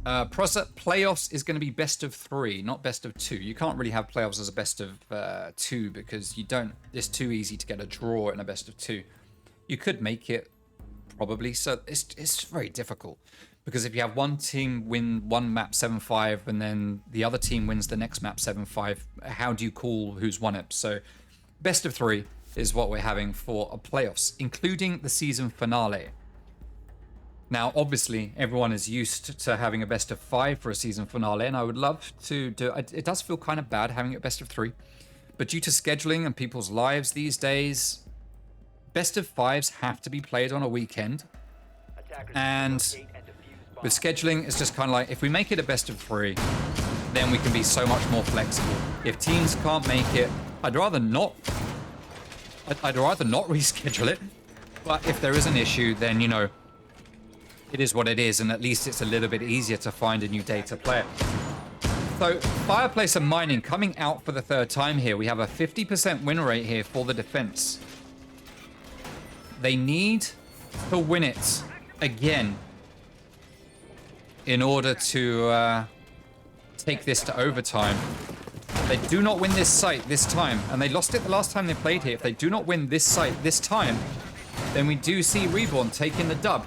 Playoffs is going to be best of 3, not best of 2. You can't really have playoffs as a best of 2 because you don't. It's too easy to get a draw in a best of 2. You could make it probably, so it's very difficult because if you have one team win one map 7-5 and then the other team wins the next map 7-5, how do you call who's won it? So best of 3 is what we're having for a playoffs, including the season finale. Now, obviously, everyone is used to having a best of 5 for a season finale, and I would love to do it. It does feel kind of bad having it best of 3, but due to scheduling and people's lives these days, best of 5s have to be played on a weekend. And with scheduling, it's just kind of like, if we make it a best of 3, then we can be so much more flexible. If teams can't make it, I'd rather not reschedule it. But if there is an issue, then, you know, it is what it is, and at least it's a little bit easier to find a new day to play it. So, Fireplace and Mining coming out for the 3rd time here. We have a 50% win rate here for the defense. They need to win it again in order to take this to overtime. They do not win this site this time, and they lost it the last time they played here. If they do not win this site this time, then we do see Reborn taking the dub.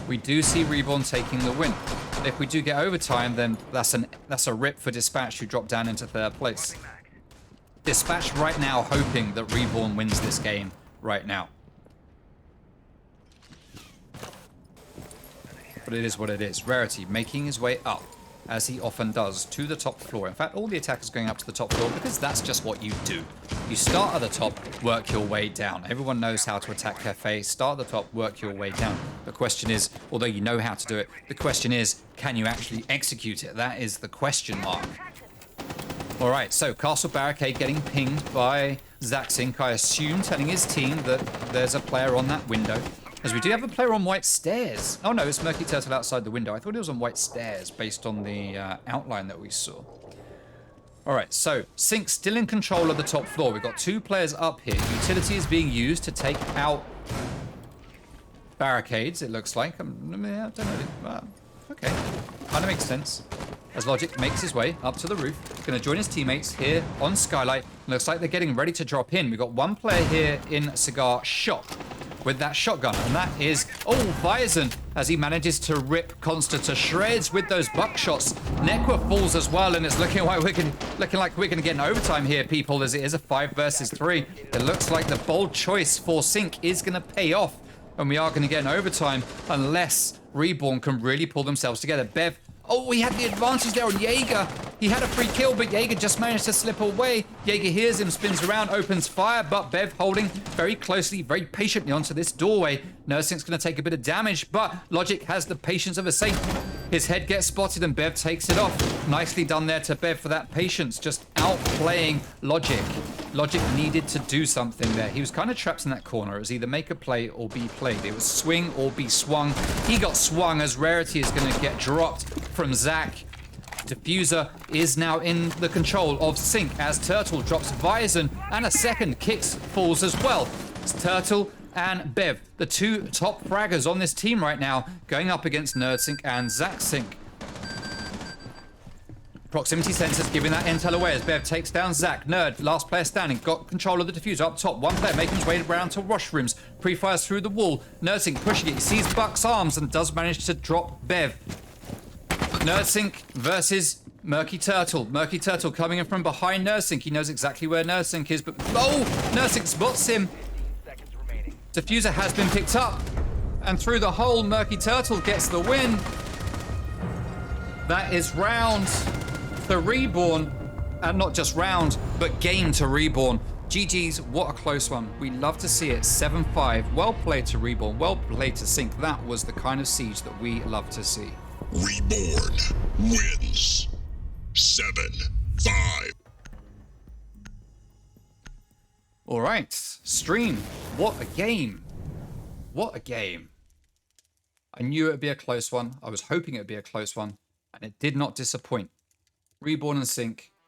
We do see Reborn taking the win. But if we do get overtime, then that's a rip for Dispatch, who dropped down into 3rd place. Dispatch right now hoping that Reborn wins this game right now. But it is what it is. Rarity making his way up, as he often does, to the top floor. In fact, all the attackers going up to the top floor because that's just what you do. You start at the top, work your way down. Everyone knows how to attack Cafe. Start at the top, work your way down. The question is, although you know how to do it, the question is, can you actually execute it? That is the question mark. All right, so Castle Barricade getting pinged by Synq, I assume, telling his team that there's a player on that window. As we do have a player on white stairs. Oh no, it's Murky Turtle outside the window. I thought it was on white stairs based on the outline that we saw. All right, so Synq still in control of the top floor. We've got 2 players up here. Utility is being used to take out barricades, it looks like. I don't know. Okay, kind of makes sense. As Logic makes his way up to the roof, going to join his teammates here on Skylight. Looks like they're getting ready to drop in. We've got 1 player here in Cigar Shop with that shotgun, and that is, Bison, as he manages to rip Consta to shreds with those buckshots. Nekwa falls as well, and it's looking like we're going to get an overtime here, people, as it is a 5 versus 3. It looks like the bold choice for Synq is going to pay off, and we are going to get an overtime unless Reborn can really pull themselves together. Bev, we had the advantage there on Jaeger. He had a free kill, but Jaeger just managed to slip away. Jaeger hears him, spins around, opens fire, but Bev holding very closely, very patiently onto this doorway. Nursing's going to take a bit of damage, but Logic has the patience of a saint. His head gets spotted and Bev takes it off. Nicely done there to Bev for that patience, just outplaying Logic. Logic needed to do something there. He was kind of trapped in that corner. It was either make a play or be played. It was swing or be swung. He got swung as Rarity is going to get dropped from Zach. Diffuser is now in the control of Synq as Turtle drops Bison, and a second kicks falls as well. It's Turtle and Bev, the 2 top fraggers on this team right now, going up against Synq and Synq. Proximity sensors giving that intel away as Bev takes down Zach. Nerd, last player standing, got control of the diffuser up top. 1 player making his way around to washrooms. Pre-fires through the wall. Synq pushing it. He sees Buck's arms and does manage to drop Bev. Synq versus Murky Turtle. Murky Turtle coming in from behind Synq. He knows exactly where Synq is, but Synq spots him. Diffuser has been picked up, and through the hole, Murky Turtle gets the win. That is round to Reborn, and not just round, but game to Reborn. GG's, what a close one. We love to see it. 7-5. Well played to Reborn. Well played to Synq. That was the kind of siege that we love to see. Reborn wins 7-5. All right, stream. What a game. What a game. I knew it would be a close one. I was hoping it would be a close one, and it did not disappoint. Reborn and Synq